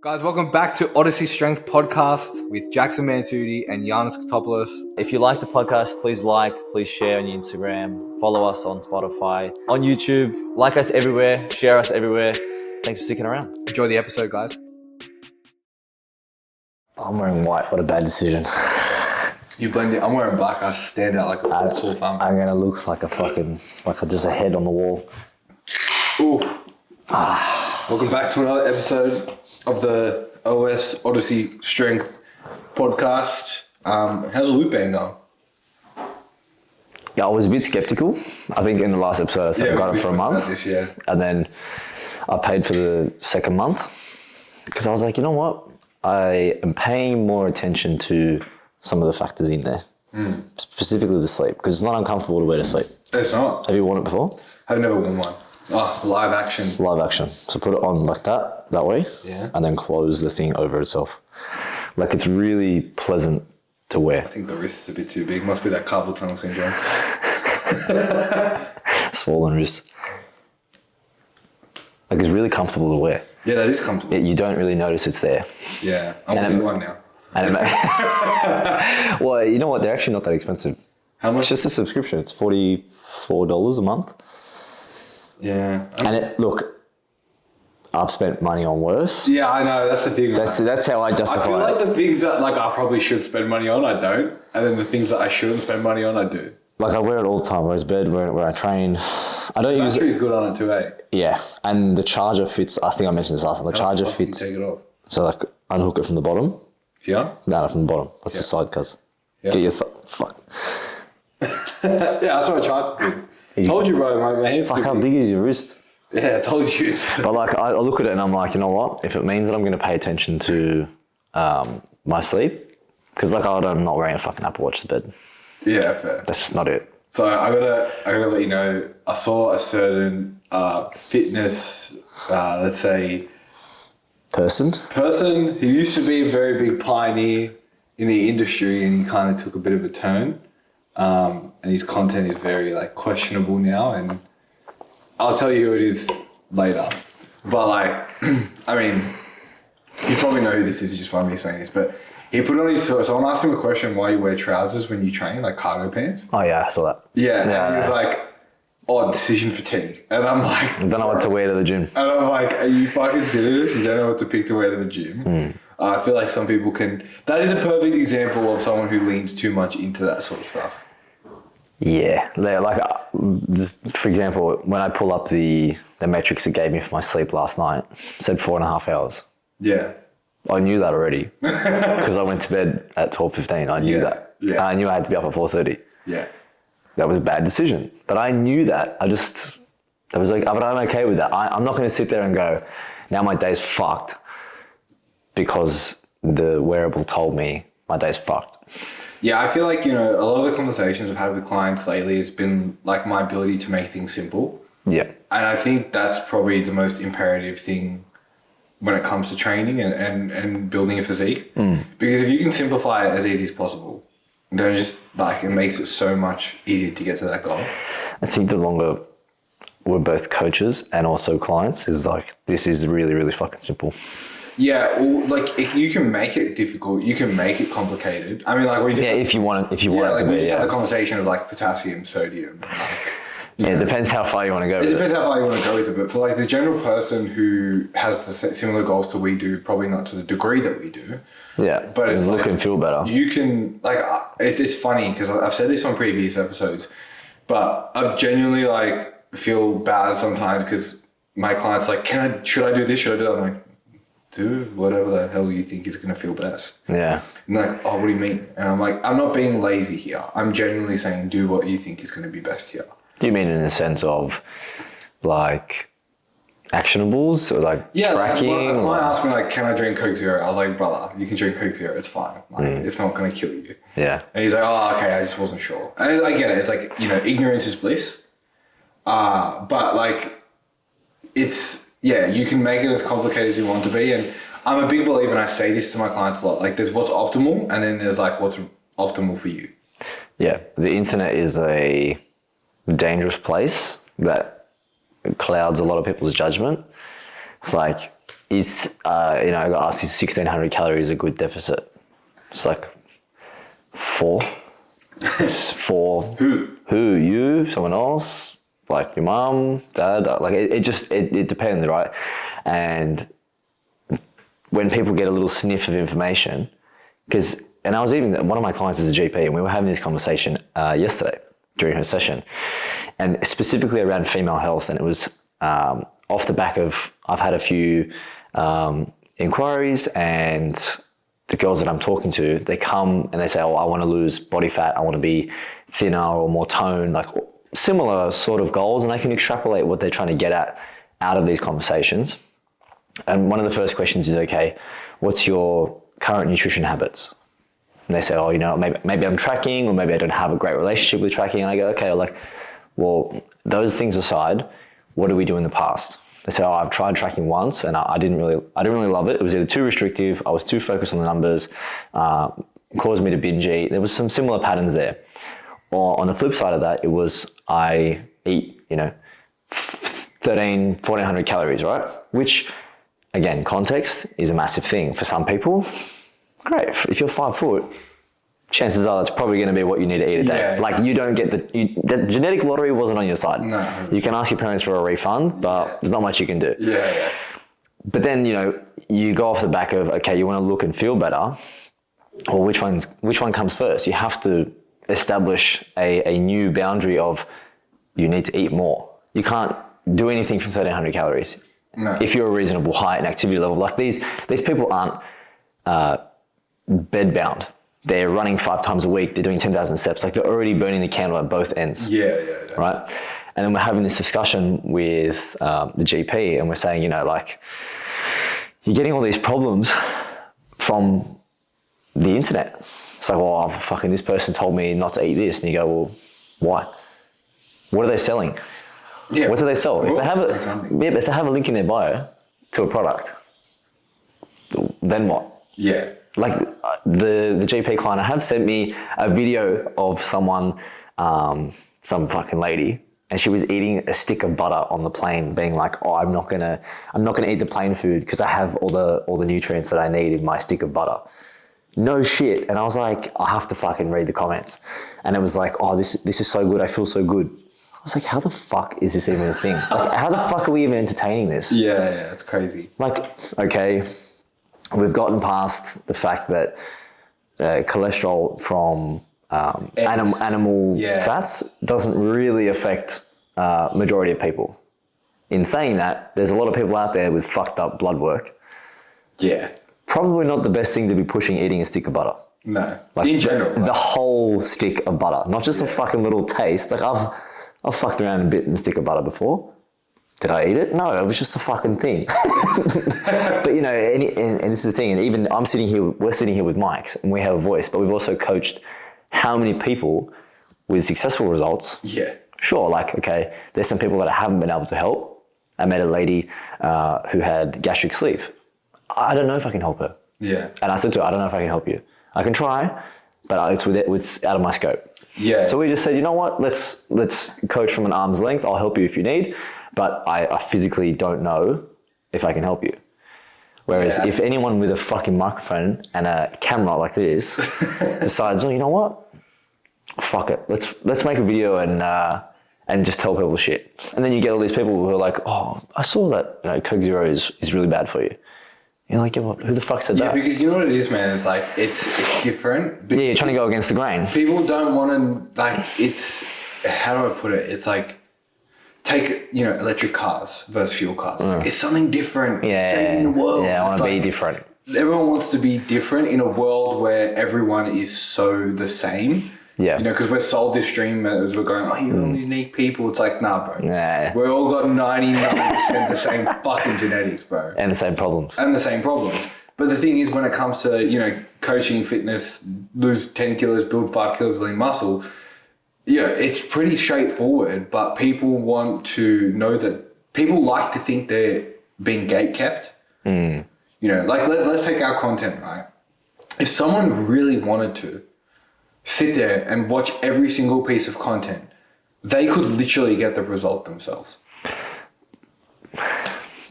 Guys, welcome back to Odyssey Strength Podcast with Jackson Mansudi and Giannis Kotopoulos. If you like the podcast, please please share on your Instagram, follow us on Spotify, on YouTube, like us everywhere, share us everywhere. Thanks for sticking around. Enjoy the episode, guys. I'm wearing white. What a bad decision. You blend it. I'm wearing black. I stand out like a sore thumb. I'm gonna look like just a head on the wall. Ooh. Welcome back to another episode of the OS Odyssey Strength Podcast. How's the loop been going? Yeah, I was a bit skeptical. I think in the last episode I said I got it for a month. And then I paid for the second month because I was like, you know what? I am paying more attention to some of the factors in there, specifically the sleep, because it's not uncomfortable to wear to sleep. It's not. Have you worn it before? I've never worn one. Oh, live action. Live action. So put it on like that way, and then close the thing over itself. Like it's really pleasant to wear. I think the wrist is a bit too big. Must be that carpal tunnel syndrome. Swollen wrist. Like it's really comfortable to wear. Yeah, that is comfortable. You don't really notice it's there. Yeah, I'm wearing one now. Well, you know what? They're actually not that expensive. How much? It's just a subscription. It's $44 a month. Yeah. Look, I've spent money on worse. Yeah, I know. That's the thing. That's how I justify it. I feel like the things that I probably should spend money on, I don't. And then the things that I shouldn't spend money on, I do. Like I wear it all the time. I wear bed, where I train. I don't use it. Battery's good on it too, eh? Yeah. And the charger fits. I think I mentioned this last time. The charger fits. Take it off. So unhook it from the bottom. Yeah? No, from the bottom. That's the side, cuz. Yeah. Get your fuck. Yeah, that's what I tried to do. Told you, bro. My hands. Fuck, how big is your wrist? Yeah, I told you. But I look at it and I'm like, you know what? If it means that I'm going to pay attention to my sleep, because I'm not wearing a fucking Apple Watch to bed. Yeah, fair. That's just not it. So I gotta let you know. I saw a certain fitness, let's say, person who used to be a very big pioneer in the industry, and he kind of took a bit of a turn. And his content is very questionable now, and I'll tell you who it is later. But I mean, you probably know who this is. You just want me saying this, but he put on his. So someone asked him a question: why you wear trousers when you train, like cargo pants? Oh yeah, I saw that. Yeah, and he was like, "Oh, decision fatigue," and I'm like, I don't know what to wear to the gym. And I'm like, are you fucking serious? You don't know what to pick to wear to the gym. I feel like some people can. That is a perfect example of someone who leans too much into that sort of stuff. Yeah, just for example, when I pull up the metrics it gave me for my sleep last night, it said 4.5 hours. Yeah. I knew that already because I went to bed at 12:15. I knew that. Yeah. I knew I had to be up at 4:30. Yeah. That was a bad decision, but I knew that. I was like, but I'm okay with that. I'm not going to sit there and go, now my day's fucked because the wearable told me my day's fucked. Yeah, I feel like, a lot of the conversations I've had with clients lately has been my ability to make things simple. Yeah. And I think that's probably the most imperative thing when it comes to training and building a physique. Because if you can simplify it as easy as possible, then it makes it so much easier to get to that goal. I think the longer we're both coaches and also clients is this is really, really fucking simple. Yeah, well, if you can make it difficult, you can make it complicated. I mean, we just... Yeah, if you want it to be, we just had the conversation of potassium, sodium. It depends how far you want to go with it. It depends how far you want to go with it, but for the general person who has the similar goals to we do, probably not to the degree that we do. Yeah, but it's look and feel better. You can, it's funny because I've said this on previous episodes, but I genuinely feel bad sometimes because my client's should I do this? Should I do that? I'm like, do whatever the hell you think is going to feel best. Yeah. And oh, what do you mean? And I'm like, I'm not being lazy here. I'm genuinely saying do what you think is going to be best here. Do you mean in the sense of actionables or tracking? A client asked me can I drink Coke Zero? I was like, brother, you can drink Coke Zero. It's fine. It's not going to kill you. Yeah. And he's like, oh, okay. I just wasn't sure. And I get it. It's ignorance is bliss. But it's, yeah, you can make it as complicated as you want to be. And I'm a big believer, and I say this to my clients a lot, there's what's optimal and then there's what's optimal for you. Yeah. The internet is a dangerous place that clouds a lot of people's judgment. It's I got asked, is 1,600 calories a good deficit? It's like 4. It's 4. Who? You? Someone else? Like your mom, dad? Like it depends, right? And when people get a little sniff of information, and I was even, one of my clients is a GP, and we were having this conversation yesterday during her session, and specifically around female health, and it was off the back of, I've had a few inquiries, and the girls that I'm talking to, they come and they say, oh, I want to lose body fat, I want to be thinner or more toned, like similar sort of goals, and I can extrapolate what they're trying to get at out of these conversations. And one of the first questions is, okay, what's your current nutrition habits? And they say, oh, maybe I'm tracking, or maybe I don't have a great relationship with tracking. And I go, okay, well, those things aside, what do we do in the past? They say, oh, I've tried tracking once and I didn't really love it. It was either too restrictive, I was too focused on the numbers, caused me to binge eat. There was some similar patterns there. Or on the flip side of that, it was I eat, 1,400 calories, right? Which, again, context is a massive thing. For some people, great. If you're 5 foot, chances are that's probably going to be what you need to eat a day. Yeah, like you don't get the genetic lottery wasn't on your side. No. You can ask your parents for a refund, but there's not much you can do. Yeah. But then, you go off the back of, okay, you want to look and feel better. Well, which one comes first? You have to establish a new boundary of you need to eat more. You can't do anything from 1,300 calories. No. If you're a reasonable height and activity level. Like these people aren't bed bound. They're running 5 times a week. They're doing 10,000 steps. Like they're already burning the candle at both ends. Yeah. Right? And then we're having this discussion with the GP, and we're saying, you're getting all these problems from the internet. It's like, well, fucking this person told me not to eat this. And you go, well, why? What are they selling? Yeah. What do they sell? If they have a link in their bio to a product, then what? Yeah. Like the GP client, I have sent me a video of someone, some fucking lady, and she was eating a stick of butter on the plane, being like, oh, I'm not gonna eat the plane food because I have all the nutrients that I need in my stick of butter. No shit. And I was like, I have to fucking read the comments. And it was like, oh, this is so good. I feel so good. I was like, how the fuck is this even a thing? Like, how the fuck are we even entertaining this? Yeah, it's crazy. Like, okay, we've gotten past the fact that cholesterol from animal fats doesn't really affect majority of people. In saying that, there's a lot of people out there with fucked up blood work. Yeah. Probably not the best thing to be pushing eating a stick of butter. No, like in general. The whole stick of butter, not just a fucking little taste. Like I've fucked around a bit in a stick of butter before. Did I eat it? No, it was just a fucking thing. But and this is the thing, and even we're sitting here with mics and we have a voice, but we've also coached how many people with successful results. Yeah. Sure, okay, there's some people that I haven't been able to help. I met a lady who had gastric sleeve. I don't know if I can help her. Yeah. And I said to her, I don't know if I can help you. I can try, but it's out of my scope. Yeah. So we just said, you know what? Let's coach from an arm's length. I'll help you if you need, but I physically don't know if I can help you. Whereas if anyone with a fucking microphone and a camera like this decides, oh, you know what? Fuck it. Let's make a video and just tell people shit. And then you get all these people who are like, oh, I saw that Coke Zero is really bad for you. You're like, who the fuck said that? Yeah, because you know what it is, man. It's like, it's different. Yeah, you're trying to go against the grain. People don't want to, it's, how do I put it? It's like, take, electric cars versus fuel cars. It's something different. Yeah. Saving the world. Yeah, I want to be different. Everyone wants to be different in a world where everyone is so the same. Yeah. Because we're sold this dream as we're going, oh, you're all unique people. It's like, nah, bro. Nah. We all got 99% the same fucking genetics, bro. And the same problems. But the thing is, when it comes to, coaching, fitness, lose 10 kilos, build 5 kilos of lean muscle, it's pretty straightforward, but people want to know that people like to think they're being gate-kept. Let's take our content, right? If someone really wanted to sit there and watch every single piece of content, they could literally get the result themselves.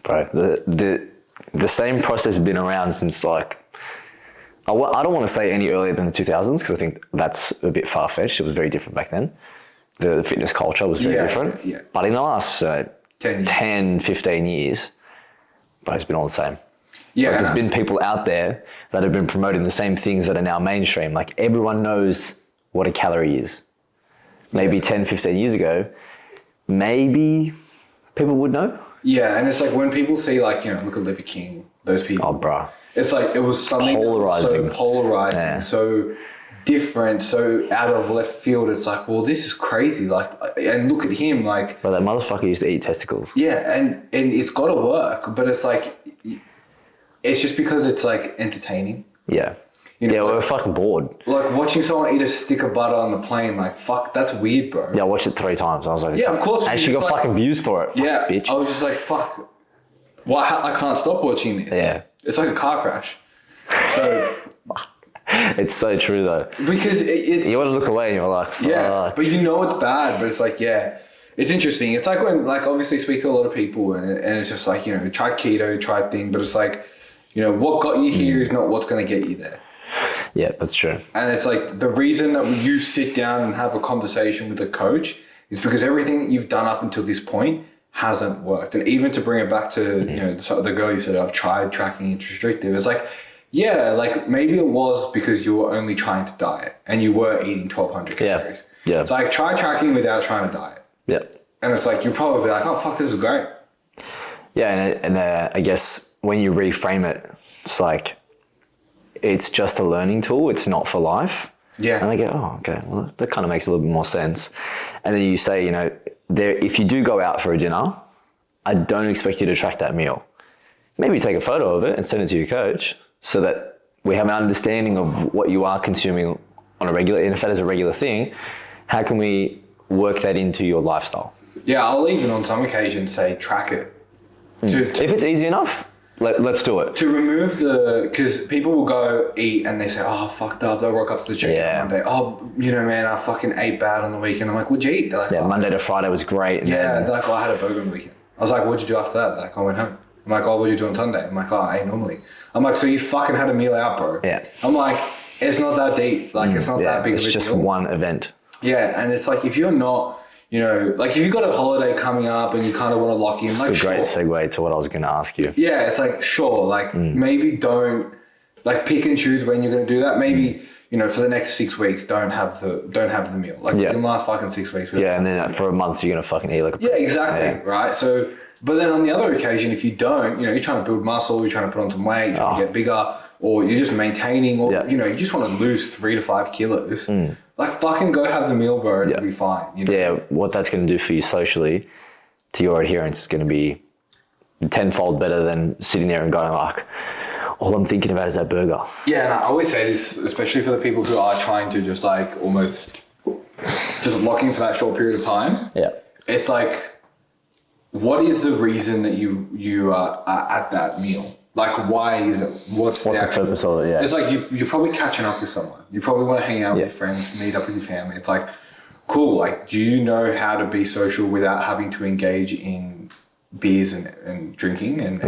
Bro, the same process has been around since like, I don't want to say any earlier than the 2000s because I think that's a bit far-fetched. It was very different back then. The fitness culture was very different. Yeah. But in the last 10, 15 years, but it's been all the same. Yeah. Like, there's been people out there that have been promoting the same things that are now mainstream. Like everyone knows what a calorie is. Maybe 10, 15 years ago, maybe people would know. Yeah, and it's like when people see like, you know, look at Liver King, those people. Oh, bro. It's like it was something polarizing. So polarizing, so different, so out of left field. It's like, well, this is crazy. Like, and look at him, like. But that motherfucker used to eat testicles. Yeah, and it's got to work, but it's like, it's just because it's like entertaining. Yeah. You know, yeah, like, we're fucking bored. Like watching someone eat a stick of butter on the plane, like, fuck, that's weird, bro. Yeah, I watched it 3 times. I was like, yeah, of course. And she got like, fucking views for it. Yeah, bitch. I was just like, fuck. Well, I can't stop watching this. Yeah. It's like a car crash. So. It's so true though. Because it's. You want to look away and you're like, fuck. Yeah, but you know it's bad, but it's like, yeah. It's interesting. It's like when, like, obviously speak to a lot of people and it's just like, you know, try keto, try thing, but it's like, you know, what got you here is not what's going to get you there. Yeah, that's true. And it's like the reason that you sit down and have a conversation with a coach is because everything that you've done up until this point hasn't worked. And even to bring it back to, you know, the girl you said, I've tried tracking, it's restrictive. It's like, yeah, like maybe it was because you were only trying to diet and you were eating 1,200 calories. Yeah. It's like, try tracking without trying to diet. Yeah. And it's like, you'll probably be like, oh, fuck, this is great. Yeah, and I guess when you reframe it, it's like, it's just a learning tool. It's not for life. Yeah. And they go, oh, okay, well, that kind of makes a little bit more sense. And then you say, you know, if you do go out for a dinner, I don't expect you to track that meal. Maybe take a photo of it and send it to your coach so that we have an understanding of what you are consuming on a regular, and if that is a regular thing, how can we work that into your lifestyle? Yeah, I'll even on some occasions say track it. If it's easy enough, let's do it. To remove because people will go eat and they say, oh, I fucked up. They'll rock up to the gym on Monday. Oh, you know, man, I fucking ate bad on the weekend. I'm like, what'd you eat? They're like, yeah, Monday to Friday was great. And they're like, oh, I had a burger on the weekend. I was like, what'd you do after that? They're like, I went home. I'm like, oh, what'd you do on Sunday? I'm like, oh, I ate normally. I'm like, so you fucking had a meal out, bro. Yeah. I'm like, it's not that deep. Like, it's not that big of a deal. It's just one event. Yeah, and it's like, if you're not, you know, like if you've got a holiday coming up and you kind of want to lock in, like, it's a great segue to what I was going to ask you. Yeah, it's like, sure, like maybe don't, like pick and choose when you're going to do that. Maybe, you know, for the next 6 weeks, don't have the meal. Like you can last fucking 6 weeks. Yeah, and then for a month, you're going to fucking eat like a yeah, exactly, right? So, but then on the other occasion, if you don't, you know, you're trying to build muscle, you're trying to put on some weight, you're trying to get bigger, or you're just maintaining, or, you know, you just want to lose 3 to 5 kilos. Like, fucking go have the meal, bro, and it'll be fine. You know? Yeah, what that's going to do for you socially, to your adherence, is going to be tenfold better than sitting there and going like, all I'm thinking about is that burger. Yeah, and I always say this, especially for the people who are trying to just like almost just lock in for that short period of time. Yeah. It's like, what is the reason that you are at that meal? Like, why is it? What's the purpose of it? Yeah. It's like you're probably catching up with someone. You probably want to hang out with your friends, meet up with your family. It's like, cool. Like, do you know how to be social without having to engage in beers and drinking and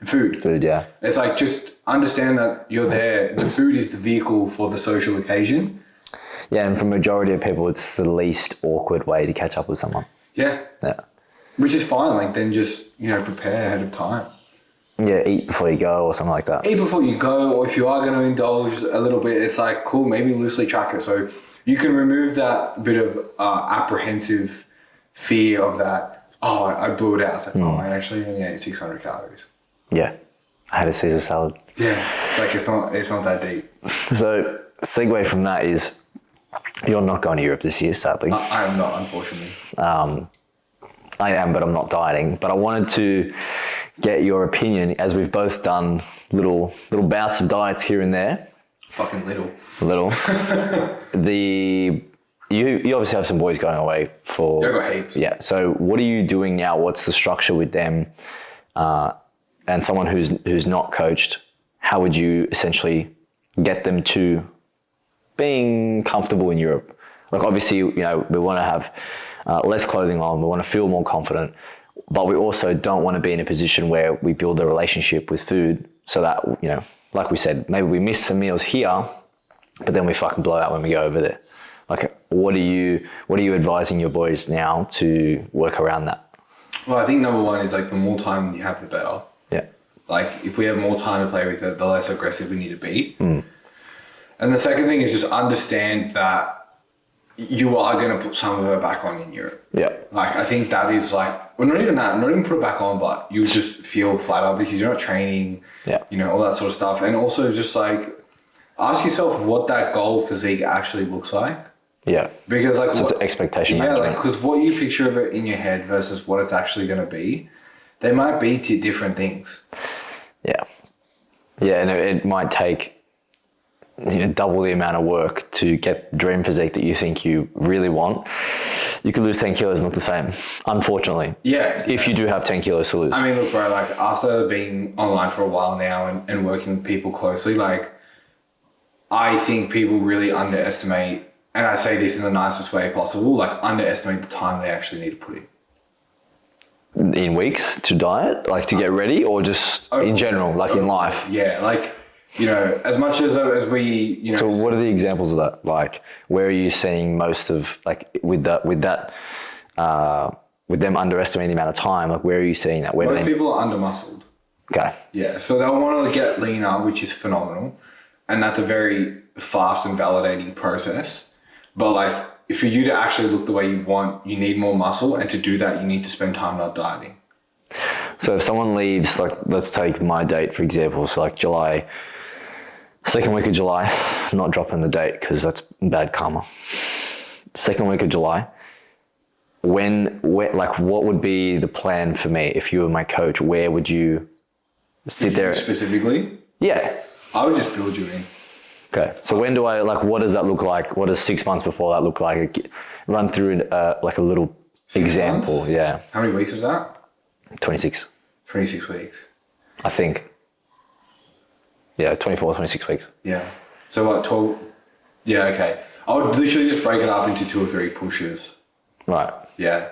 food? Food, yeah. It's like, just understand that you're there. The food is the vehicle for the social occasion. Yeah, and for majority of people, it's the least awkward way to catch up with someone. Yeah. Yeah. Which is fine. Like, then just, you know, prepare ahead of time. Yeah, eat before you go or something like that. Eat before you go, or if you are going to indulge a little bit, it's like, cool, maybe loosely track it. So you can remove that bit of apprehensive fear of that, oh, I blew it out. It's like, oh, I actually only ate 600 calories. Yeah. I had a Caesar salad. Yeah. It's like, it's not that deep. So, segue from that is, you're not going to Europe this year, sadly. I am not, unfortunately. I am, but I'm not dieting. But I wanted to get your opinion, as we've both done little bouts of diets here and there. Fucking little. You obviously have some boys going away for... I've got heaps. Yeah. So what are you doing now? What's the structure with them? And someone who's not coached, how would you essentially get them to being comfortable in Europe? Like, obviously, you know, we want to have less clothing on. We want to feel more confident. but we also don't want to be in a position where we build a relationship with food so that, you know, like we said, maybe we miss some meals here, but then we fucking blow out when we go over there. Like, what are you advising your boys now to work around that? Well, I think number one is like the more time you have, the better. Yeah. Like if we have more time to play with it, the less aggressive we need to be. And the second thing is just understand that you are going to put some of it back on in Europe. Yeah. Like, I think that is like, well, not even put it back on, but you just feel flatter because you're not training, you know, all that sort of stuff. And also just like, ask yourself what that goal physique actually looks like. Yeah. Because like, so it's an expectation management. Like, because what you picture of it in your head versus what it's actually going to be, they might be different things. Yeah. Yeah, and it might take, you know, double the amount of work to get the dream physique that you think you really want. You could lose 10 kilos, not the same, unfortunately. Yeah. If you do have 10 kilos to lose. I mean, look, bro, like after being online for a while now and working with people closely, like I think people really underestimate, and I say this in the nicest way possible, like underestimate the time they actually need to put in. In weeks to diet, like to get ready, or just in general, like in life? Yeah, like, you know, as much as we, you know. So what are the examples of that? Like, where are you seeing most of, like, with them underestimating the amount of time, like where are you seeing that? Most people are under-muscled. Okay. Yeah, so they'll want to get leaner, which is phenomenal. And that's a very fast and validating process. But like, for you to actually look the way you want, you need more muscle. And to do that, you need to spend time not dieting. So if someone leaves, like, let's take my date, for example. So like July, second week of July, I'm not dropping the date because that's bad karma. Second week of July, when, like, what would be the plan for me if you were my coach? Where would you sit there? Specifically? Yeah. I would just build you in. Okay. So when do I, like, what does that look like? What does 6 months before that look like? Run through like a little 6 example. months? Yeah. How many weeks is that? 26. 26 weeks. I think. Yeah, 24, 26 weeks. Yeah. So what, 12? Yeah, okay. I would literally just break it up into 2 or 3 pushes. Right. Yeah.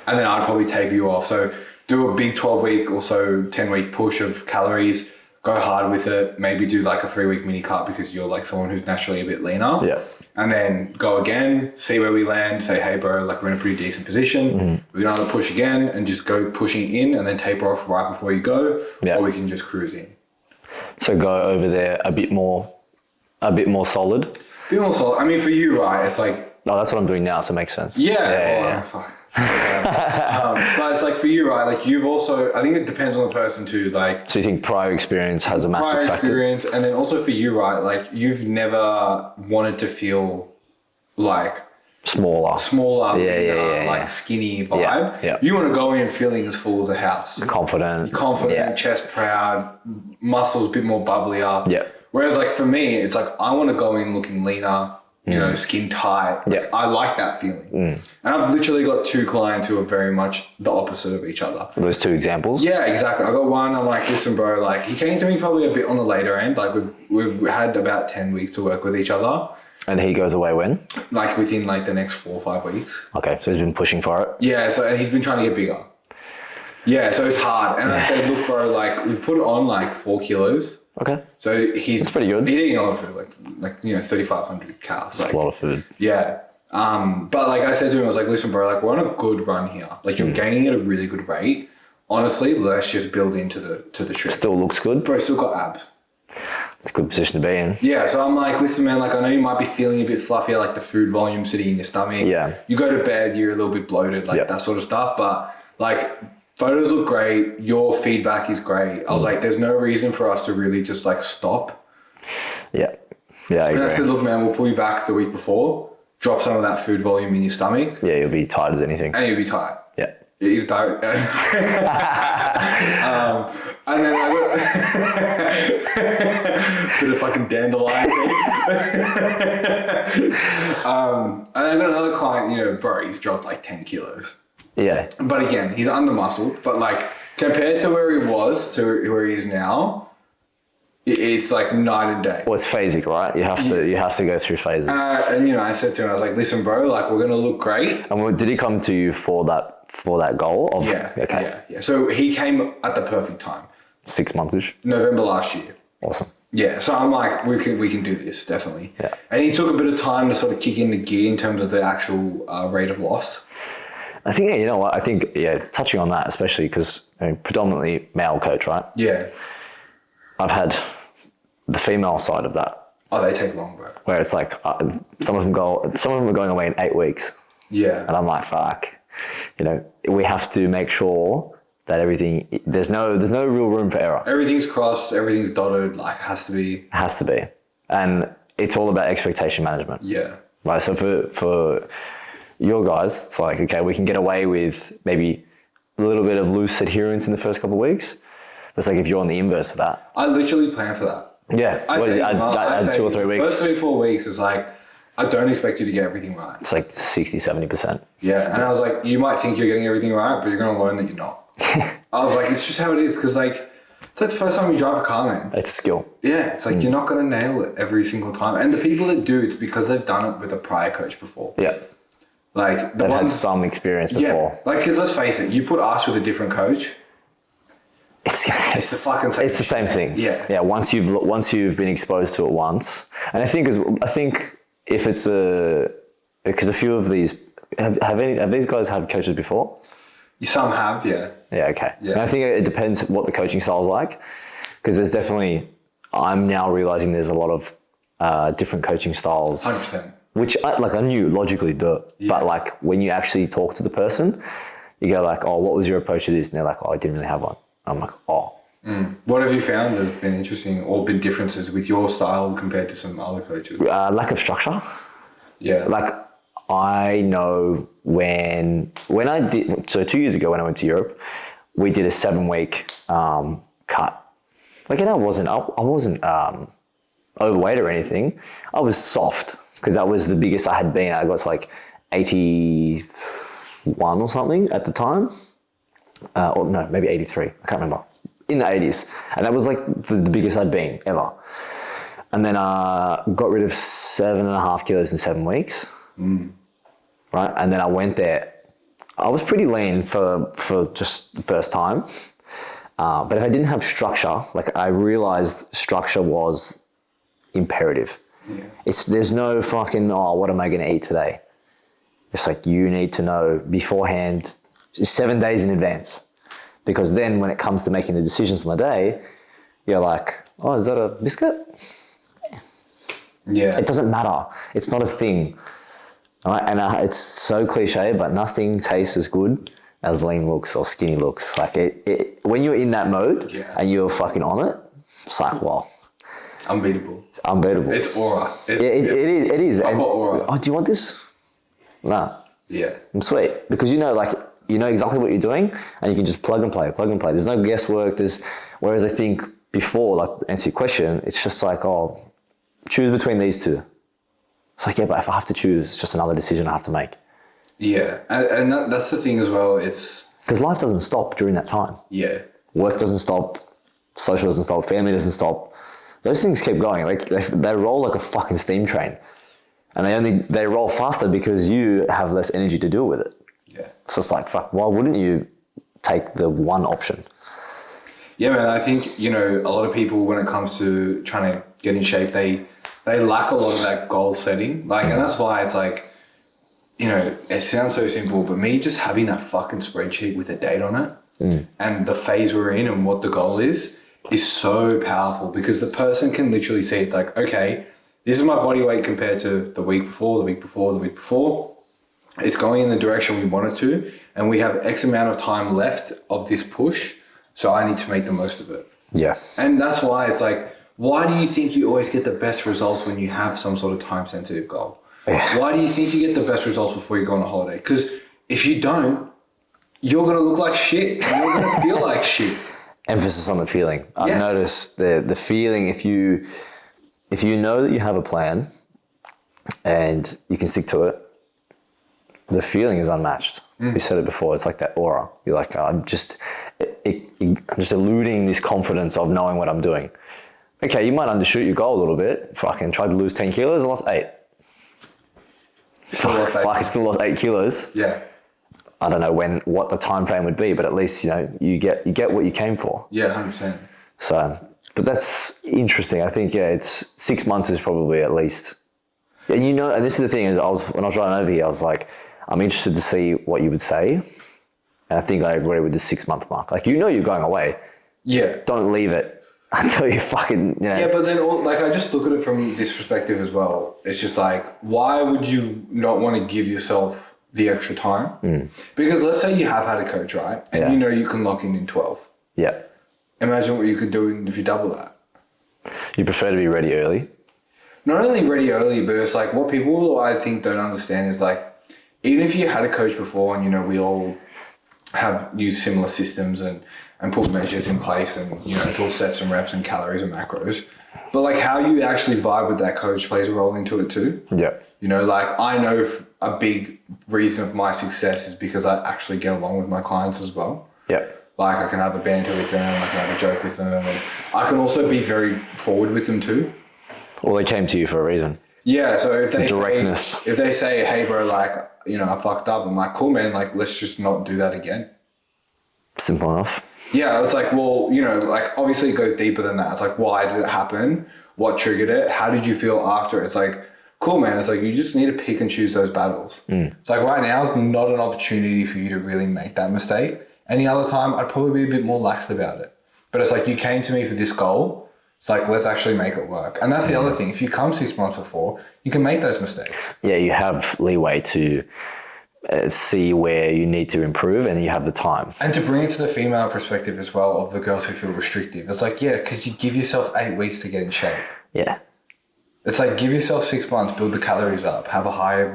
And then I'd probably taper you off. So do a big 12-week or so 10-week push of calories, go hard with it, maybe do like a 3-week mini cut because you're like someone who's naturally a bit leaner. Yeah. And then go again, see where we land, say, hey bro, like we're in a pretty decent position. We can either push again and just go pushing in and then taper off right before you go, or we can just cruise in. So go over there a bit more solid. A bit more solid. I mean, for you, right, it's like... Oh, that's what I'm doing now, so it makes sense. Yeah. Fuck. But it's like for you, right, like you've also, I think it depends on the person too, like... So you think prior experience has a massive factor? Prior experience, and then also for you, right, like you've never wanted to feel like... Smaller, like skinny vibe. Yeah. You want to go in feeling as full as a house. Confident, chest proud, muscles a bit more bubblier. Yeah. Whereas like for me, it's like I want to go in looking leaner, you know, skin tight. Yeah. I like that feeling. And I've literally got 2 clients who are very much the opposite of each other. Those 2 examples? Yeah, exactly. I got one, I'm like, listen bro, like he came to me probably a bit on the later end. Like we've had about 10 weeks to work with each other. And he goes away when? Like within like the next 4 or 5 weeks. Okay, so he's been pushing for it? Yeah, and he's been trying to get bigger. Yeah, so it's hard. And I said, look bro, like we've put on like 4 kilos. Okay. So That's pretty good. He's eating a lot of food, like you know, 3,500 calories. That's a lot of food. Yeah. But like I said to him, I was like, listen bro, like we're on a good run here. Like you're gaining at a really good rate. Honestly, let's just build into the trip. Still looks good? Bro, still got abs. It's a good position to be in. Yeah, so I'm like, listen, man, like I know you might be feeling a bit fluffier, like the food volume sitting in your stomach. Yeah. You go to bed, you're a little bit bloated, like that sort of stuff. But like, photos look great. Your feedback is great. I was like, there's no reason for us to really just like stop. Yeah. Yeah, I agree. And I said, look, man, we'll pull you back the week before, drop some of that food volume in your stomach. Yeah, you'll be tight as anything. And you'll be tight. Yeah. You don't. And then I got bit of fucking dandelion thing. And I got another client, you know, bro, he's dropped like 10 kilos. Yeah. But again, he's under muscled, but like compared to where he was to where he is now, it's like night and day. Well, it's phasic, right? You have to go through phases. And you know, I said to him, I was like, listen, bro, like we're gonna look great. And did he come to you for that for that goal of So he came at the perfect time. 6 months-ish. November last year. Awesome. Yeah, so I'm like, we can do this, definitely. Yeah. And he took a bit of time to sort of kick into gear in terms of the actual rate of loss. I think, you know what, touching on that, especially because predominantly male coach, right? Yeah. I've had the female side of that. Oh, they take long, bro. Where it's like, some of them are going away in 8 weeks. Yeah. And I'm like, fuck, we have to make sure that everything, there's no real room for error. Everything's crossed, everything's dotted, like has to be. Has to be. And it's all about expectation management. Yeah. Right. So for your guys, it's like, okay, we can get away with maybe a little bit of loose adherence in the first couple of weeks. But it's like if you're on the inverse of that. I literally plan for that. Yeah. I'd 2 or 3 weeks. First 3-4 weeks is like, I don't expect you to get everything right. It's like 60-70%. Yeah. And I was like, you might think you're getting everything right, but you're going to learn that you're not. I was like, it's just how it is, because like, it's like the first time you drive a car, man. It's a skill. Yeah, it's like you're not going to nail it every single time. And the people that do, it's because they've done it with a prior coach before. Yeah. Like they've had some experience before. Yeah, like, because let's face it, you put us with a different coach, it's the fucking same. It's the same thing. Yeah. Yeah. Once you've been exposed to it once, and I think if it's because a few of these have these guys had coaches before? Some have, yeah. Yeah, okay. Yeah. And I think it depends what the coaching style is like, because there's definitely, I'm now realizing there's a lot of different coaching styles. 100%. Which I knew logically, but like when you actually talk to the person, you go like, oh, what was your approach to this? And they're like, oh, I didn't really have one. I'm like, oh. What have you found has been interesting or been differences with your style compared to some other coaches? Lack of structure. Yeah. Like, I know when I did, so 2 years ago when I went to Europe, we did a 7-week cut. Like, and I wasn't overweight or anything. I was soft because that was the biggest I had been. I got to like 81 or something at the time. Or no, maybe 83. I can't remember. In the 80s. And that was like the biggest I'd been ever. And then got rid of 7.5 kilos in 7 weeks. Right, and then I went there. I was pretty lean for just the first time, but if I didn't have structure, like I realized structure was imperative. Yeah. There's no fucking what am I going to eat today? It's like you need to know beforehand, 7 days in advance, because then when it comes to making the decisions on the day, you're like, oh, is that a biscuit? Yeah, it doesn't matter. It's not a thing. Right? And it's so cliche, but nothing tastes as good as lean looks or skinny looks. Like when you're in that mode and you're fucking on it, it's like, wow. Unbeatable. It's aura. It is. I've got aura. Oh, do you want this? Nah. Yeah. I'm sweet. Because you know exactly what you're doing and you can just plug and play. There's no guesswork. Whereas I think before, like, answer your question, it's just like, oh, choose between these two. It's like, yeah, but if I have to choose, it's just another decision I have to make. Yeah, and that's the thing as well. It's because life doesn't stop during that time. Yeah. Work doesn't stop. Social doesn't stop. Family doesn't stop. Those things keep going. Like they roll like a fucking steam train, and they roll faster because you have less energy to deal with it. Yeah. So it's like, fuck. Why wouldn't you take the one option? Yeah, man. I think a lot of people, when it comes to trying to get in shape, they lack a lot of that goal setting. Like, and that's why it's like, it sounds so simple, but me just having that fucking spreadsheet with a date on it and the phase we're in and what the goal is so powerful, because the person can literally see it's like, okay, this is my body weight compared to the week before, the week before, the week before. It's going in the direction we want it to, and we have X amount of time left of this push, so I need to make the most of it. Yeah. And that's why it's like, why do you think you always get the best results when you have some sort of time-sensitive goal? Yeah. Why do you think you get the best results before you go on a holiday? Because if you don't, you're going to look like shit. And you're going to feel like shit. Emphasis on the feeling. I've noticed the feeling, if you know that you have a plan and you can stick to it, the feeling is unmatched. We said it before. It's like that aura. You're like, I'm just eluding this confidence of knowing what I'm doing. Okay, you might undershoot your goal a little bit. Fucking tried to lose 10 kilos, I lost 8. Still lost 8. Fuck, I still lost 8 kilos. Yeah. I don't know what the time frame would be, but at least, you get what you came for. Yeah, 100%. So, but that's interesting. I think, it's 6 months is probably at least. And and this is the thing is when I was riding over here, I was like, I'm interested to see what you would say. And I think I agree with the 6 month mark. Like, you're going away. Yeah. Don't leave it until you fucking, Yeah, but then I just look at it from this perspective as well. It's just like, why would you not want to give yourself the extra time? Because let's say you have had a coach, right? And you can lock in 12. Yeah. Imagine what you could do if you double that. You prefer to be ready early? Not only ready early, but it's like what people I think don't understand is like, even if you had a coach before and, we all have used similar systems and put measures in place and, it's all sets and reps and calories and macros, but like how you actually vibe with that coach plays a role into it too. Yeah. Like I know a big reason of my success is because I actually get along with my clients as well. Yeah. Like I can have a banter with them, I can have a joke with them, and I can also be very forward with them too. Well, they came to you for a reason. Yeah, so if they say, hey bro, like, I fucked up, I'm like, cool man, like let's just not do that again. Simple enough. Yeah, it's like, well, like obviously it goes deeper than that. It's like, why did it happen? What triggered it? How did you feel after? It's like, cool man, it's like you just need to pick and choose those battles. It's like right now is not an opportunity for you to really make that mistake. Any other time, I'd probably be a bit more lax about it. But it's like, you came to me for this goal. It's like, let's actually make it work. And that's the other thing. If you come 6 months before, you can make those mistakes. Yeah, you have leeway to see where you need to improve and you have the time. And to bring it to the female perspective as well of the girls who feel restrictive. It's like, yeah, because you give yourself 8 weeks to get in shape. Yeah. It's like, give yourself 6 months, build the calories up, have a higher,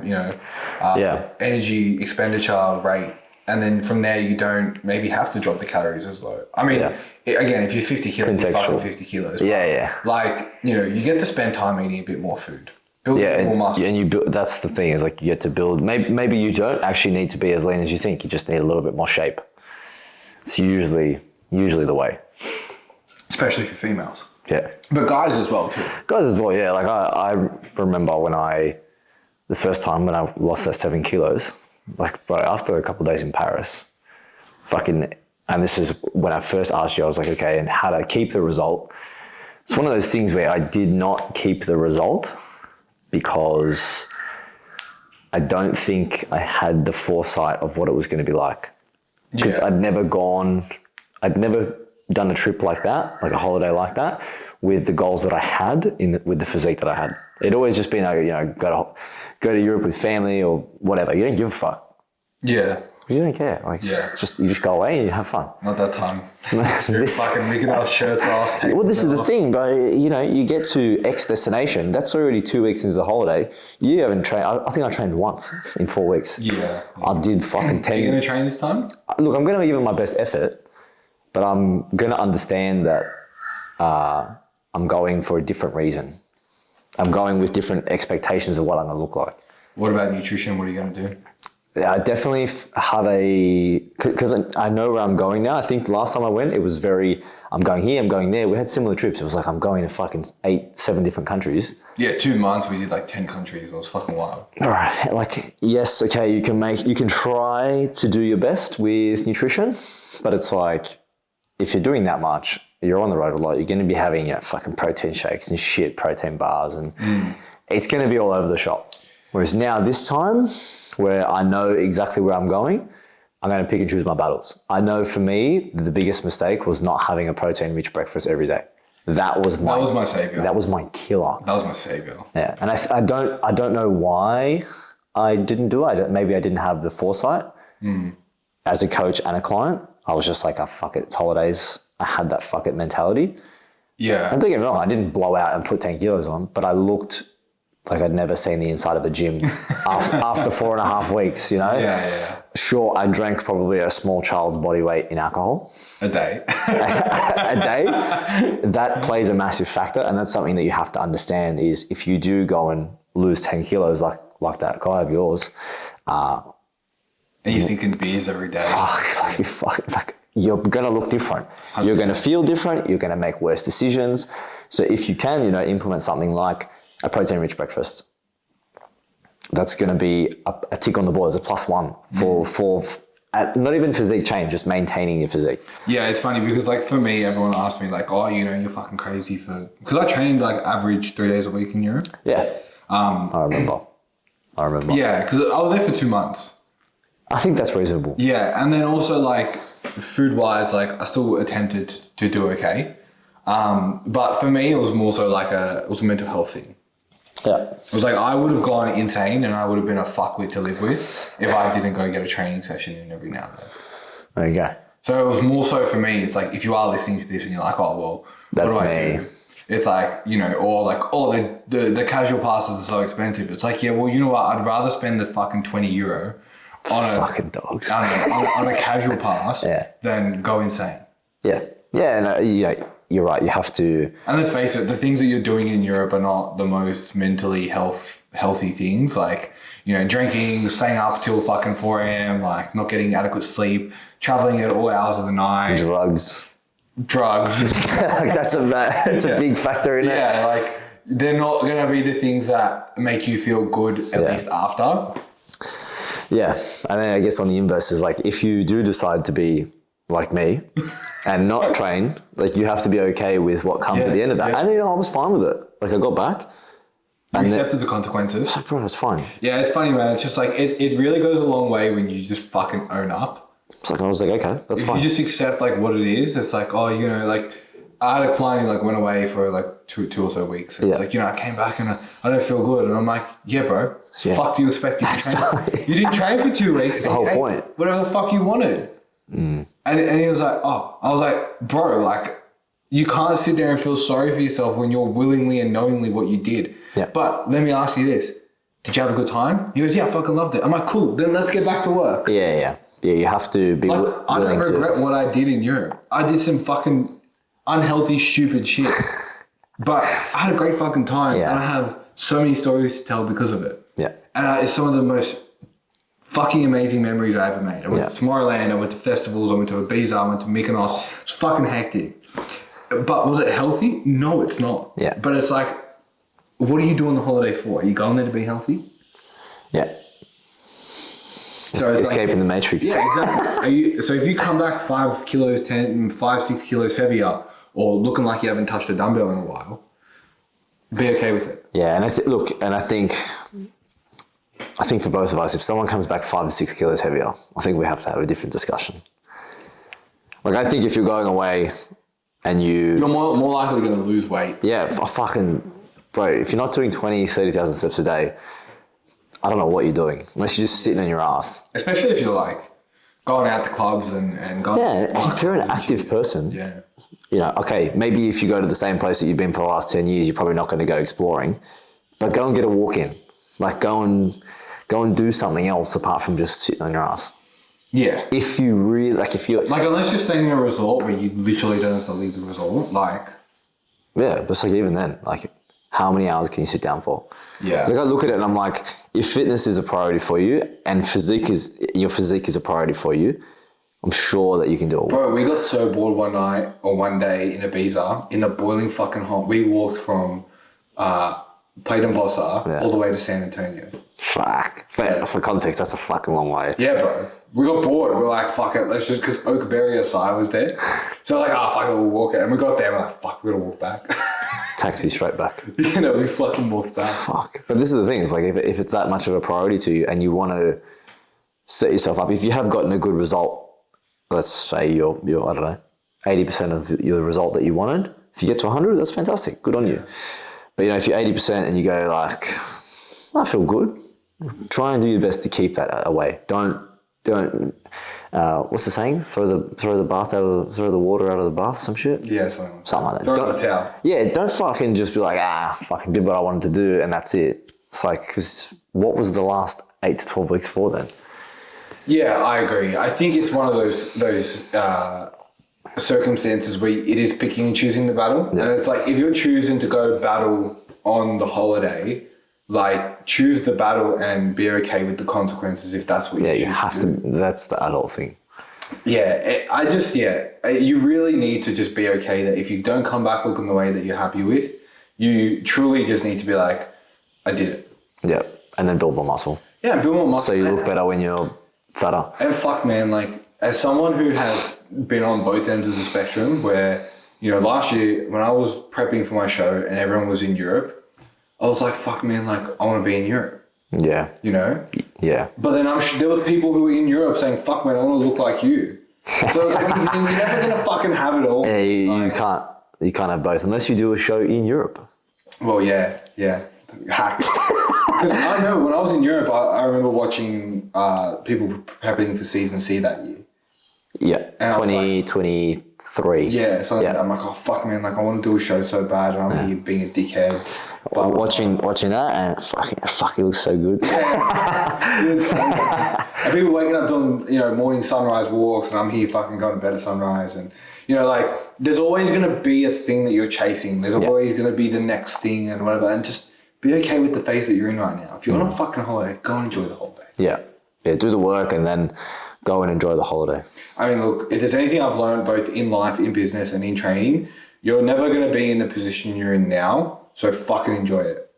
energy expenditure rate. And then from there, you don't maybe have to drop the calories as low. I mean, again, if you're 50 kilos, you're fucking 50 kilos. Yeah. Like, you get to spend time eating a bit more food. Build more muscle. And you build, that's the thing is like you get to build, maybe you don't actually need to be as lean as you think. You just need a little bit more shape. It's usually the way. Especially for females. Yeah. But guys as well too. Guys as well, yeah. Like I remember when the first time when I lost that 7 kilos, like bro, after a couple of days in Paris, and this is when I first asked you, I was like, okay, and how to keep the result. It's one of those things where I did not keep the result because I don't think I had the foresight of what it was going to be like. Because I'd never done a trip like that, like a holiday like that, with the goals that I had with the physique that I had. It'd always just been, go to Europe with family or whatever. You don't give a fuck. Yeah. You don't care. Like, you just go away and you have fun. Not that time. You're fucking making our shirts off. Well, this is the thing, bro. You get to X destination. That's already 2 weeks into the holiday. You haven't trained. I think I trained once in 4 weeks. Yeah. I did fucking 10. Are you going to train this time? Look, I'm going to give it my best effort, but I'm going to understand that I'm going for a different reason. I'm going with different expectations of what I'm going to look like. What about nutrition? What are you going to do? I definitely have because I know where I'm going now. I think the last time I went, it was I'm going here, I'm going there. We had similar trips. It was like I'm going to fucking 7 different countries. Yeah, 2 months we did like 10 countries. It was fucking wild. All right, like yes, okay, you can try to do your best with nutrition, but it's like if you're doing that much, you're on the road a lot. You're going to be having fucking protein shakes and shit, protein bars, and it's going to be all over the shop. Whereas now this time, where I know exactly where I'm going, I'm going to pick and choose my battles. I know for me, the biggest mistake was not having a protein-rich breakfast every day. That was my savior. That was my killer. That was my savior. Yeah, and I don't know why I didn't do it. Maybe I didn't have the foresight. As a coach and a client, I was just like, fuck it, it's holidays. I had that fuck it mentality. Yeah. And don't get me wrong, I didn't blow out and put 10 kilos on, but I looked like I'd never seen the inside of a gym after 4.5 weeks, Yeah. Sure, I drank probably a small child's body weight in alcohol. A day. A day. That plays a massive factor, and that's something that you have to understand is if you do go and lose 10 kilos like that guy of yours. And you're thinking beers every day. You're going to look different. 100%. You're going to feel different. You're going to make worse decisions. So if you can, implement something like a protein-rich breakfast, that's going to be a tick on the board. It's a +1 for not even physique change, just maintaining your physique. Yeah, it's funny because like for me, everyone asks me like, oh, you're fucking crazy because I trained like average 3 days a week in Europe. Yeah. I remember. Yeah, because I was there for 2 months. I think that's reasonable. Yeah, and then also like food-wise, like I still attempted to do okay. But for me, it was more so like it was a mental health thing. Yeah. It was like I would have gone insane and I would have been a fuckwit to live with if I didn't go get a training session in every now and then. There you go. So it was more so for me, it's like if you are listening to this and you're like, oh, well, that's what do me. I do? It's like, or like, oh, the casual passes are so expensive. It's like, yeah, well, you know what? I'd rather spend the fucking €20 on a fucking dogs on a casual pass than go insane. Yeah. Yeah, and you're right. You have to. And let's face it, the things that you're doing in Europe are not the most mentally healthy things. Like, drinking, staying up till fucking 4 a.m., like not getting adequate sleep, traveling at all hours of the night. Drugs. Like that's a big factor in it. Yeah, like they're not going to be the things that make you feel good at least after. Yeah. And then I guess on the inverse is like if you do decide to be like me and not train, like you have to be okay with what comes at the end of that. Yeah. And I was fine with it. Like I got back. You accepted the consequences. It's like, bro, it's fine. Yeah, it's funny, man. It's just like it really goes a long way when you just fucking own up. It's like I was like, okay, that's fine. If you just accept like what it is, it's like, oh, like I had a client who like went away for like two or so weeks. And it's like, I came back and I don't feel good. And I'm like, yeah, bro, fuck do you expect you to train? You didn't train for 2 weeks. That's the whole point. Whatever the fuck you wanted. And he was like, oh, I was like, bro, like you can't sit there and feel sorry for yourself when you're willingly and knowingly what you did. Yeah. But let me ask you this. Did you have a good time? He goes, yeah, I fucking loved it. I'm like, cool, then let's get back to work. Yeah, you have to be willing to... I don't regret what I did in Europe. I did some fucking unhealthy, stupid shit. But I had a great fucking time. Yeah. And I have so many stories to tell because of it. Yeah. And it's some of the most fucking amazing memories I ever made. I went to Tomorrowland, I went to festivals, I went to Ibiza, I went to Mykonos. It's fucking hectic. But was it healthy? No, it's not. Yeah. But it's like, what are you doing the holiday for? Are you going there to be healthy? Yeah. So escaping the matrix. Yeah, exactly. So if you come back 5 kilos, 6 kilos heavier, or looking like you haven't touched a dumbbell in a while, be okay with it. Yeah, and I think for both of us, if someone comes back 5 or 6 kilos heavier, I think we have to have a different discussion. Like I think if you're going away and you're more likely going to lose weight. Yeah, bro, if you're not doing 20, 30,000 steps a day, I don't know what you're doing, unless you're just sitting on your ass. Especially if you're like going out to clubs and going... Yeah, if you're an active person, okay, maybe if you go to the same place that you've been for the last 10 years, you're probably not going to go exploring, but go and get a walk in. Like go and do something else apart from just sitting on your ass. Yeah. If you really, like unless you're staying in a resort where you literally don't have to leave the resort, like... Yeah, but it's like even then, like how many hours can you sit down for? Yeah. Like I look at it and I'm like, if fitness is a priority for you and your physique is a priority for you, I'm sure that you can do it. Bro, we got so bored one day in Ibiza in the boiling fucking hot. We walked from Plaidenbossa all the way to San Antonio. Fuck. For context, that's a fucking long way. Yeah, bro. We got bored. We're like, fuck it. Let's just, because Oakberry Asai was there. So we're like, fuck it, we'll walk it. And we got there, we're like, fuck, we're going to walk back. Taxi straight back. We fucking walked back. Fuck. But this is the thing, it's like if it's that much of a priority to you and you want to set yourself up, if you have gotten a good result, let's say you're I don't know, 80% of your result that you wanted, if you get to 100, that's fantastic. Good on you. But if you're 80% and you go like, I feel good, try and do your best to keep that away. Don't what's the saying? Throw the water out of the bath, some shit? Yeah, something like that. Throw in the towel. Yeah, don't fucking just be like, fucking did what I wanted to do and that's it. It's like, because what was the last 8 to 12 weeks for then? Yeah, I agree. I think it's one of those circumstances where it is picking and choosing the battle. Yeah. And it's like, if you're choosing to go battle on the holiday, like choose the battle and be okay with the consequences if that's what you choose. Yeah, you have to. That's the adult thing. Yeah, you really need to just be okay that if you don't come back looking the way that you're happy with, you truly just need to be like, I did it. Yeah, and then build more muscle. Yeah, build more muscle. So you look better when you're fatter. And fuck, man, like, as someone who has been on both ends of the spectrum where, you know, last year when I was prepping for my show and everyone was in Europe, I was like, fuck, man, like, I want to be in Europe. Yeah. You know? Yeah. But then there were people who were in Europe saying, fuck, man, I want to look like you. So it's like, you're never going to fucking have it all. Yeah, you can't have both unless you do a show in Europe. Well, yeah. Hack. Because I know when I was in Europe, I remember watching people prepping for season C that year. Yeah, and 2023. Yeah, so yeah. I'm like, oh fuck, man, like I want to do a show so bad, and I'm here being a dickhead. But watching that, and fuck, it looks so good. Yeah. And people waking up doing, you know, morning sunrise walks, and I'm here fucking going to bed at sunrise, and you know, like there's always gonna be a thing that you're chasing. There's always gonna be the next thing and whatever, and just be okay with the phase that you're in right now. If you're on a fucking holiday, go and enjoy the holiday. Yeah, do the work and then go and enjoy the holiday. I mean, look, if there's anything I've learned both in life, in business, and in training, you're never going to be in the position you're in now, so fucking enjoy it.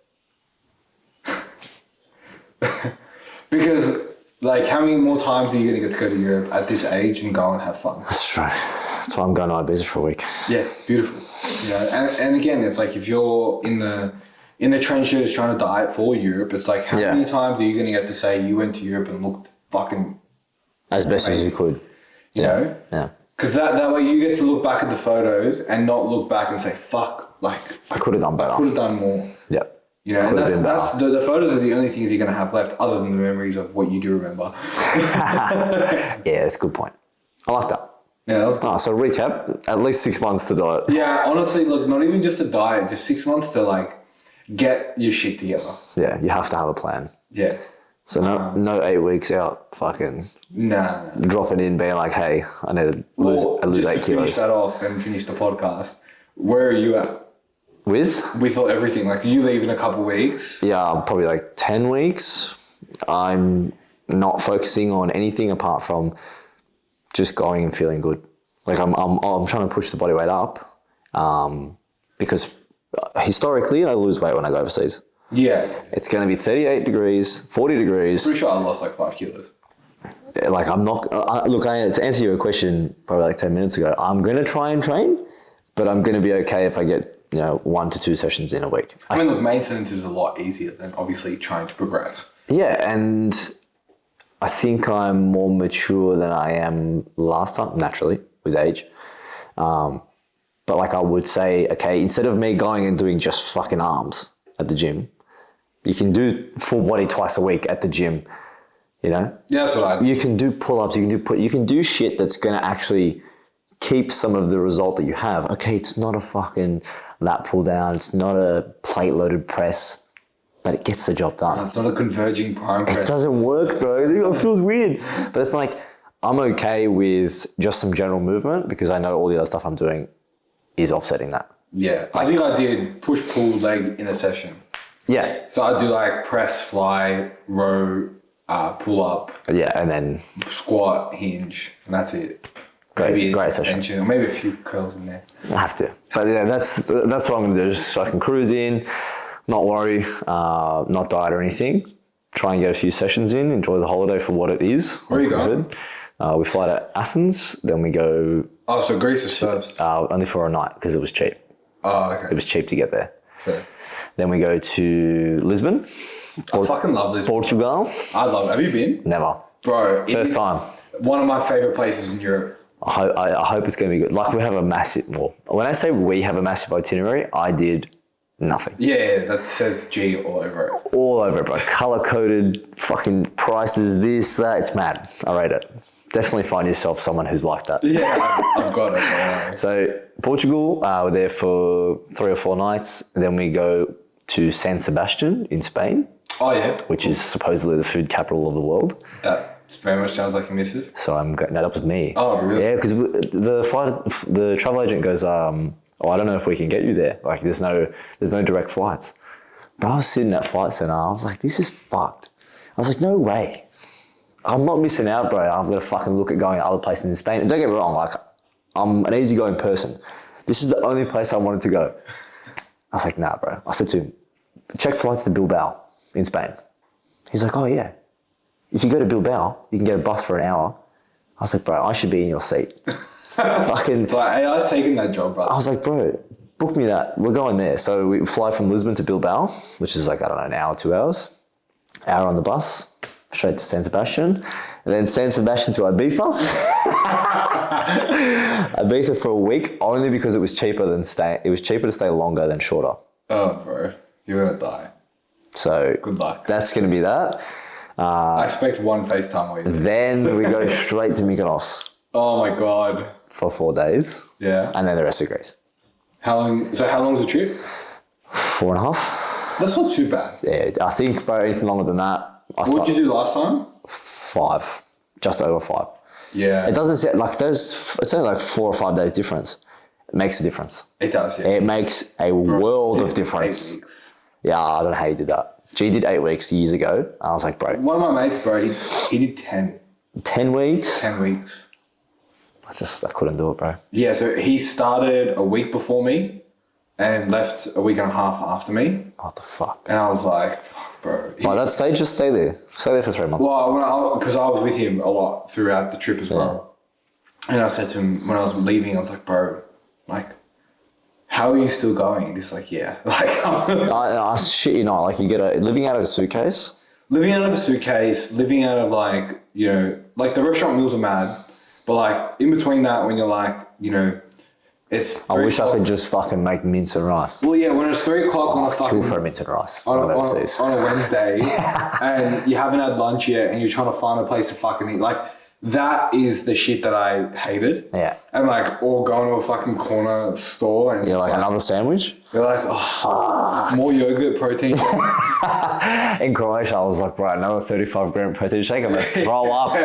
Because, like, how many more times are you going to get to go to Europe at this age and go and have fun? That's true. That's why I'm going to Ibiza for a week. Yeah, beautiful. You know, and again, it's like if you're in the trenches trying to diet for Europe, it's like how many times are you going to get to say you went to Europe and looked fucking as best as you could? You know? Yeah. Because that way you get to look back at the photos and not look back and say, fuck, like I could have done better. I could have done more. Yeah. You know, and that's the photos are the only things you're going to have left other than the memories of what you do remember. Yeah, that's a good point. I like that. Yeah, that was good. So recap, at least 6 months to diet. Yeah, honestly, look, not even just a diet, just 6 months to like get your shit together. Yeah, you have to have a plan. Yeah. So no 8 weeks out fucking Nah. dropping in being like, hey, I need to lose 8 kilos. Just to finish that off and finish the podcast, where are you at? With everything, like you leave in a couple of weeks? Yeah, probably like 10 weeks. I'm not focusing on anything apart from just going and feeling good. Like I'm trying to push the body weight up because historically I lose weight when I go overseas. Yeah. It's going to be 38 degrees, 40 degrees. Pretty sure I lost like 5 kilos. Like I'm not, to answer your question probably like 10 minutes ago, I'm going to try and train, but I'm going to be okay if I get, 1 to 2 sessions in a week. I mean, look, maintenance is a lot easier than obviously trying to progress. Yeah, and I think I'm more mature than I am last time, naturally, with age. But like I would say, okay, instead of me going and doing just fucking arms at the gym, you can do full body twice a week at the gym, Yeah, that's what I do. You can do pull-ups, you can do shit that's going to actually keep some of the result that you have. Okay, it's not a fucking lat pull down, it's not a plate loaded press, but it gets the job done. It's not a converging prime press. It doesn't work, bro. It feels weird. But it's like, I'm okay with just some general movement because I know all the other stuff I'm doing is offsetting that. Yeah, I think I did push, pull, leg in a session. Yeah. So I do like press, fly, row, pull up. Yeah, and then squat, hinge, and that's it. Great session. Or maybe a few curls in there. I have to. But yeah, that's what I'm going to do. Just so I can cruise in, not worry, not diet or anything. Try and get a few sessions in, enjoy the holiday for what it is. Where are you going? We fly to Athens, then we go... Oh, so Greece is first? Only for a night because it was cheap. Oh, okay. It was cheap to get there. Fair. Then we go to Lisbon. I fucking love Lisbon. Portugal. I love it. Have you been? Never. Bro. First time. One of my favourite places in Europe. I hope it's going to be good. Like we have a massive... Well, when I say we have a massive itinerary, I did nothing. Yeah, that says G all over it. All over it, bro. Color-coded fucking prices, this, that. It's mad. I rate it. Definitely find yourself someone who's like that. Yeah, I've got it. Right. So Portugal, we're there for 3 or 4 nights. Then we go to San Sebastian in Spain. Oh, yeah. Which is supposedly the food capital of the world. That very much sounds like a missus. So I'm going... No, that was me. Oh, really? Yeah, because the travel agent goes, I don't know if we can get you there. Like, there's no direct flights. But I was sitting at Flight Centre. I was like, this is fucked. I was like, no way. I'm not missing out, bro. I'm going to fucking look at going to other places in Spain. And don't get me wrong, like, I'm an easygoing person. This is the only place I wanted to go. I was like, nah, bro. I said to him, check flights to Bilbao in Spain. He's like, oh, yeah. if you go to Bilbao, you can get a bus for an hour. I was like, bro, I should be in your seat. Fucking. It's like, AI's taking that job, brother. I was like, bro, book me that. We're going there. So we fly from Lisbon to Bilbao, which is like, I don't know, an hour, 2 hours. Hour on the bus, straight to San Sebastian. And then San Sebastian to Ibiza. Ibiza for a week, only because it was cheaper to stay longer than shorter. Oh, bro, you're gonna die. So good luck. That's gonna be that. I expect one FaceTime while you're there. Then we go straight to Mykonos. Oh my god. For 4 days. Yeah. And then the rest of Greece. How long's the trip? 4.5. That's not too bad. Yeah, I think, bro, anything longer than that. What did you do last time? 5. Just over 5. Yeah. It doesn't say, like, it's only like 4 or 5 days difference. It makes a difference. It does, yeah. It makes a world of difference. 8 weeks. Yeah, I don't know how you did that. G did 8 weeks years ago. I was like, bro. One of my mates, bro, he did 10. 10 weeks? 10 weeks. I couldn't do it, bro. Yeah, so he started a week before me and left a week and a half after me. What the fuck? And I was like, fuck, bro. By that stage, just stay there. Stay there for 3 months. Well, because I was with him a lot throughout the trip as well. And I said to him, when I was leaving, I was like, bro, like, how are you still going? He's like, yeah. Like, I shit you not. Like, you get living out of a suitcase. Living out of a suitcase, living out of like, you know, like the restaurant meals are mad. But like, in between that, when you're like, you know, it's... I wish I could just fucking make mince and rice. Well, yeah, when it's 3 o'clock on a fucking... Kill for a mince and rice. On a Wednesday, and you haven't had lunch yet, and you're trying to find a place to fucking eat. Like, that is the shit that I hated. Yeah. And like, or going to a fucking corner store and... You're like, another sandwich? You're like, oh, fuck. More yogurt, protein. In Croatia, I was like, bro, another 35 gram protein shake, I'm going to throw up.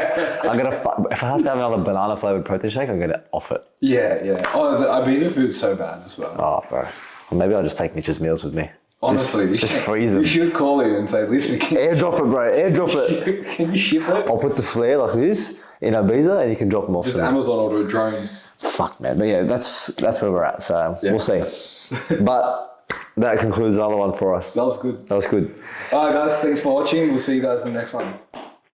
If I have to have another banana flavored protein shake, I'm going to off it. Yeah. Oh, the Ibiza food's so bad as well. Oh, bro. Well, maybe I'll just take Mitch's meals with me. Honestly. Just freeze them. You should call him and say, listen, airdrop it, bro. Airdrop it. Can you ship it? I'll put the flare like this in Ibiza and you can drop them off. Just Amazon order a drone. Fuck, man. But yeah, that's where we're at. So we'll see. But that concludes another one for us. That was good. All right, guys. Thanks for watching. We'll see you guys in the next one.